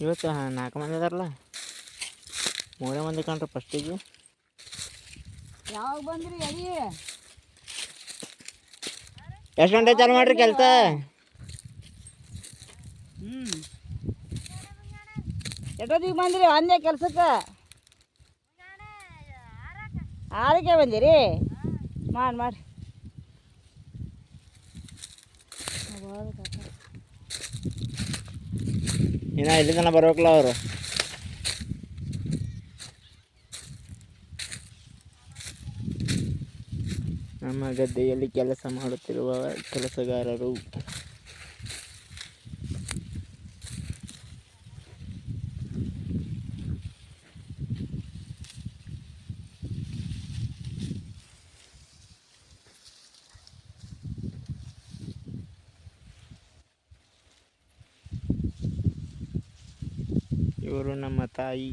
ಇವತ್ತು 4 ಮಂದಿ ಅದಾರಲ್ಲ, 3 ಮಂದಿ ಕಂಡ್ರೆ ಫಸ್ಟಿಗೆ. ಯಾವಾಗ ಬಂದ್ರಿ ಅಡಿ? ಎಷ್ಟು ಗಂಟೆ ಚಾಲು ಮಾಡ್ರಿ ಕೆಲಸ? ಎಷ್ಟೊತ್ತಿಗೆ ಬಂದ್ರಿ ಅಂದೆ ಕೆಲ್ಸಕ್ಕೆ? 6ಕ್ಕೆ ಬಂದಿರಿ? ಮಾಡಿ ಇನ್ನು ಇಲ್ಲಿ ತನಕ ಬರ್ಬೇಕಲ್ಲ ಅವರು. ನಮ್ಮ ಗದ್ದೆಯಲ್ಲಿ ಕೆಲಸ ಮಾಡುತ್ತಿರುವ ಕೆಲಸಗಾರರು. ಇವರು ನಮ್ಮ ತಾಯಿ.